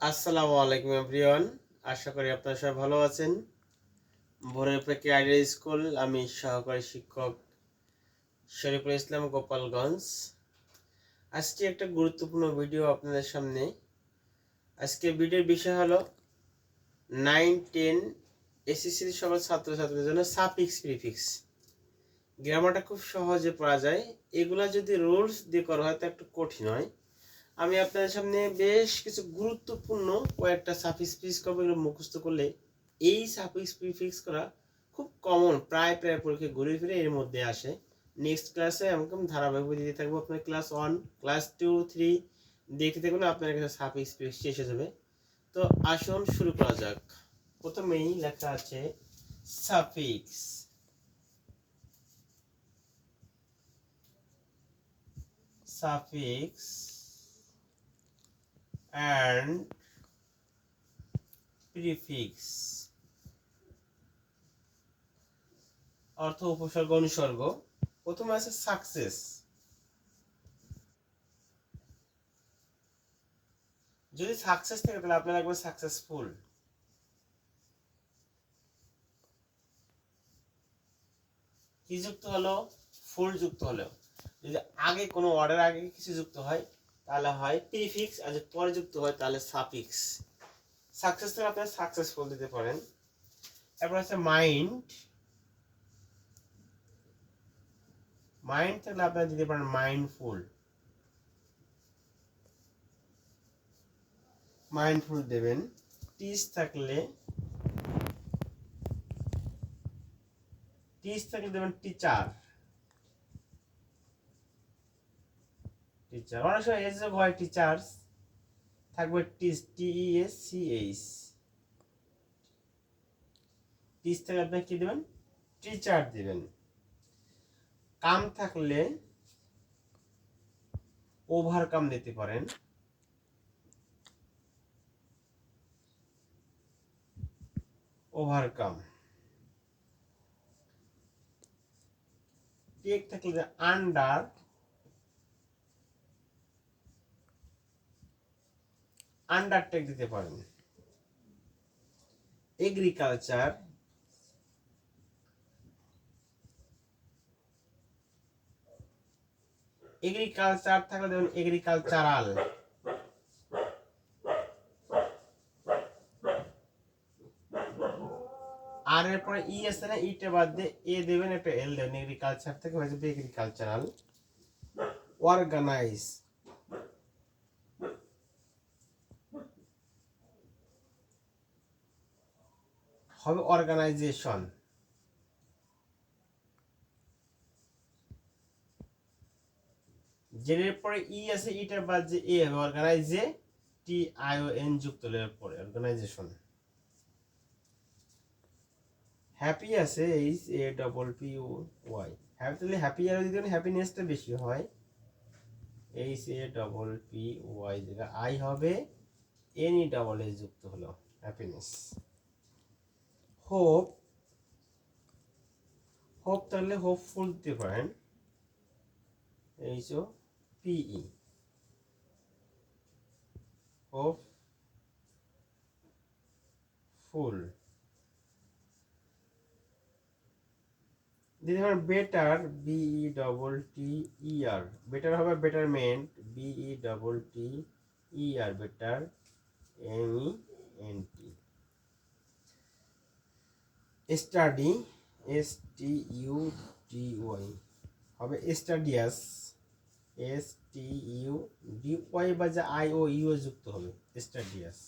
আসসালামু আলাইকুম এভরিওয়ান। আশা করি আপনারা সবাই ভালো আছেন। ভোরের প্রেক্ষী আইডিয়াল স্কুল, আমি সহকারী শিক্ষক শরীফুল ইসলাম, গোপালগঞ্জ। আজকে একটা গুরুত্বপূর্ণ ভিডিও আপনাদের সামনে। আজকে ভিডিওর বিষয় হলো 9-10 এসএসসি সকল ছাত্রছাত্রীদের জন্য সাফিক্স প্রিফিক্স। গ্রামারটা খুব সহজে পড়া যায়। এগুলা যদি রুলস দিয়ে করা হয় তো একটু কঠিন হয়। আমি আপনাদের সামনে বেশ কিছু গুরুত্বপূর্ণ কয়েকটা সাফিক্স প্রিফিক্স করবো। এগুলো মুখস্থ করলে এই সাফিক্স প্রিফিক্স করা খুব কমন, প্রায় পরীক্ষায় ঘুরে ফিরে এর মধ্যে আসে। নেক্সট ক্লাসে এরকম ধারাবাহিক দিতে থাকবো। আপনার ক্লাস 1, ক্লাস 2, 3 দেখতে থাকবেন, আপনার কাছে সাফিক্স প্রিফিক্স এসে যাবে। তো আসুন শুরু করা যাক। প্রথমেই লেখা আছে সাফিক্স। সাফিক্স and প্রিফিক্স অর্থ উপসর্গ অনুসর্গ। প্রথমে আছে সাকসেস। যদি সাকসেস থাকে তাহলে আপনার লাগবে সাকসেসফুল। কি যুক্ত হলো? ফুল যুক্ত হলো। যদি আগে কোনো ওয়ার্ডের আগে কিছু যুক্ত হয় তাহলে হয় প্রিফিক্স, আর যদি পরে যুক্ত হয় তাহলে সাফিক্স। সাকসেস থেকে আপনি সাকসেসফুল দিতে পারেন। এরপর আছে মাইন্ড। মাইন্ড থাকলে আপনারা দিতে পারেন মাইন্ডফুল। মাইন্ডফুল দেবেন। টিচ থাকলে দেবেন টিচার। টিচার অনেক সময় এস যোগ হয়, টিচার্স থাকবে টিচ, TESCH। টিচ থাকলে আপনি কি দেবেন? টিচার দিবেন। কাম থাকলে ওভারকাম দিতে পারেন। ওভারকাম। টেক থাকলে আন্ডার। আন্ডারটেক দিতে পারেন। এগ্রিকালচার। এগ্রিকালচার থাকলে দেবেন এগ্রিকালচারাল। আর এরপরে ই আছে না, ইটা বাদ দিয়ে এ দেবেন, একটা এল দেবেন। এগ্রিকালচার থেকে হয়ে যাবে এগ্রিকালচারাল। অর্গানাইজ। হবে অর্গানাইজেশন। জেনের পরে ই আছে, ইটার বাদ যে এ হবে অর্গানাইজে, TION যুক্ত হলে পরে অর্গানাইজেশন। হ্যাপি আছে, HAPPY। হ্যাপি তাহলে হ্যাপি আর যদি হ্যাপিনেসটা বেশি হয়, HAPPY যেটা আই হবে NESS যুক্ত হলো, হ্যাপিনেস। হোপ। হোপ তাহলে হোপফুল দিতে পারেন, HOPE। হোপ ফুল দিতে পারেন। Better, BETTER। বেটার হবে betterment, BETTER। Better, MENT। Study, STUDY হবে স্টাডিয়াস, STUDY বা যে IOU যুক্ত হবে, স্টাডিয়াস।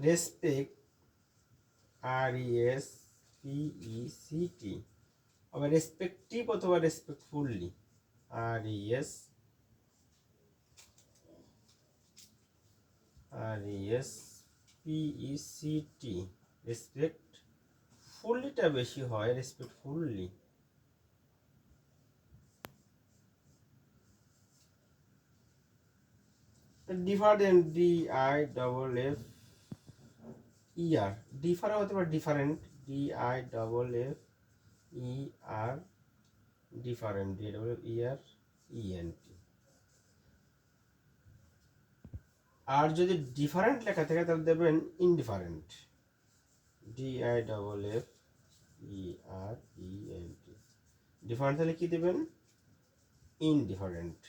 রেসপেক্ট, RESPECT হবে রেসপেক্টিভ অথবা রেসপেক্টফুলি, RESPECT। রেসপেক্ট ফুললিটা বেশি হয়, রেসপেক্টফুলি। Different, DIFFER। ডিফার হতে পারে ডিফারেন্ট, DIFFER। Different, DIFFERENT। আর যদি ডিফারেন্ট লেখা থাকে তাহলে দেবেন ইনডিফারেন্ট, DIFFERENT। ডিফারেন্ট তাহলে কি দেবেন, ইনডিফারেন্ট।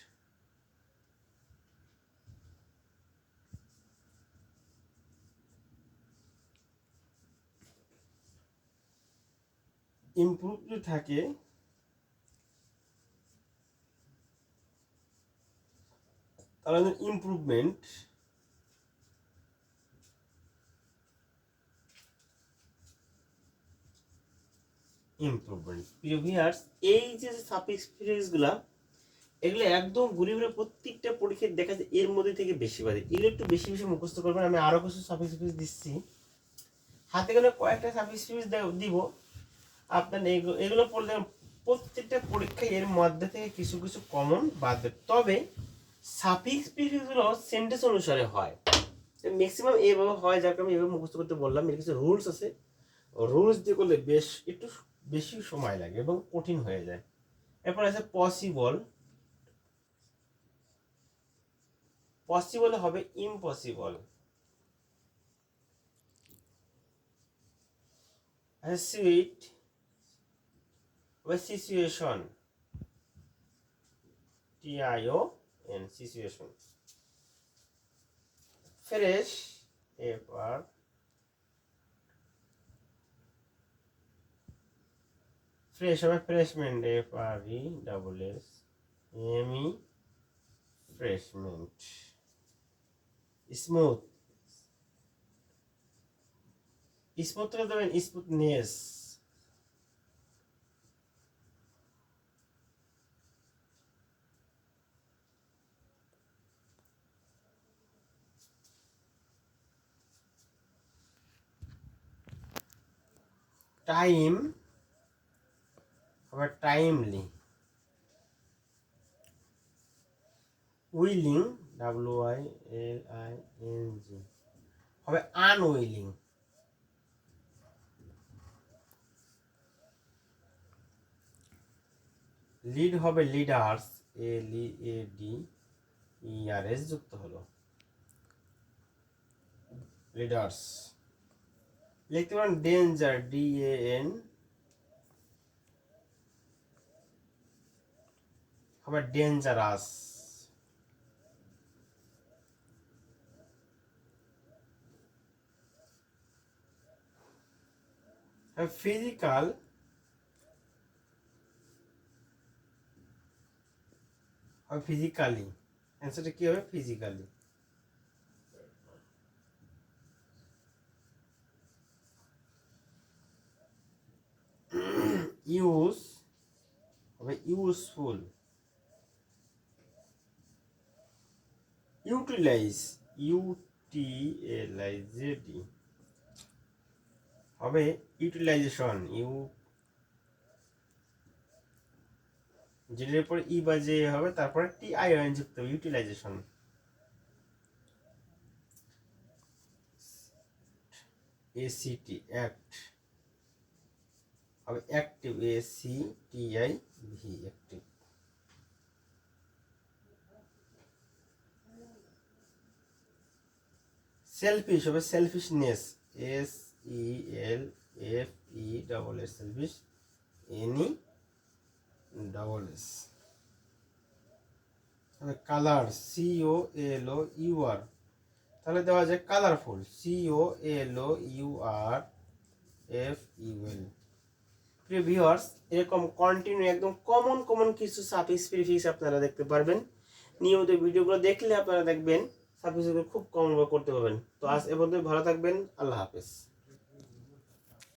ইমপ্রুভ যদি থাকে তাহলে ইমপ্রুভমেন্ট, প্রিয় ভিউয়ার্স, এই যে সাফিক্স প্রিফিক্সগুলা এগুলো একদম ঘুরে ঘুরে প্রত্যেকটা পরীক্ষায় দেখা যায় এর মধ্যে থেকে বেশি বাজে। এগুলো একটু বেশি বেশি মুখস্থ করবেন। আমি আরো কিছু সাফিক্স প্রিফিক্স দিচ্ছি, হাতে গেলে কয়েকটা সাফিক্স প্রিফিক্স দিব, আপনার এগুলো পড়লে প্রত্যেকটা পরীক্ষায় এর মধ্যে থেকে কিছু কিছু কমন বাদবে। তবে সাফিক্স প্রিফিক্সগুলো সেন্টেন্স অনুসারে হয়, ম্যাক্সিমাম এইভাবে হয়, যাকে আমি এভাবে মুখস্থ করতে বললাম। এর কিছু রুলস আছে, রুলস দিয়ে করলে বেশ একটু বেশি সময় লাগে এবং কঠিন হয়ে যায়। এরপর আছে পসিবল, পসিবল হবে ইম্পসিবল। আছে সুইট বা situation, TION, situation. Fresh, FR, fresh হবে ফ্রেশমেন্ট, FRESSME, ফ্রেশমেন্ট। স্মুথ, স্মুথ থেকে দেবেন স্মুথনেস। টাইম হবে টাইমলি। উইলিং, WILING, হবে আনউইলিং। লিড হবে লিডার্স, LEADERS যুক্ত হলো, লিডার্স। লিখতে পারেন ডেঞ্জার, DAN, হবে ডেঞ্জারাস। ফিজিক্যাল, হবে ফিজিক্যালি। অ্যান্সারটা কি হবে, ফিজিক্যালি। ইউজ হবে ইউজফুল। ইউটিলাইজ, UTLIZED, হবে ইউটিলাইজেশন। যেটার পরে ই বা জে হবে, তারপরে TION যুক্ত হবে, ইউটিলাইজেশন। ACT, অ্যাক্ট, হবে অ্যাক্টিভ, ACTIV, অ্যাক্টিভ। সেলফিশ হবে সেলফিশনেস, SELFESS, সেলফিশ, NESS। হবে কালার, COLOUR, তাহলে দেওয়া যায় কালারফুল, COLOURFUL। প্রিয় ভিউয়ার্স, এরকম কন্টিনিউ একদম কমন কিছু সাফিক্স প্রিফিক্স আপনারা দেখতে পারবেন। নিয়মিত ভিডিওগুলো দেখলে আপনারা দেখবেন সাফিক্সগুলো খুব কমন করতে পারবেন। তো আজ এ পর্যন্ত, ভালো থাকবেন, আল্লাহ হাফেজ।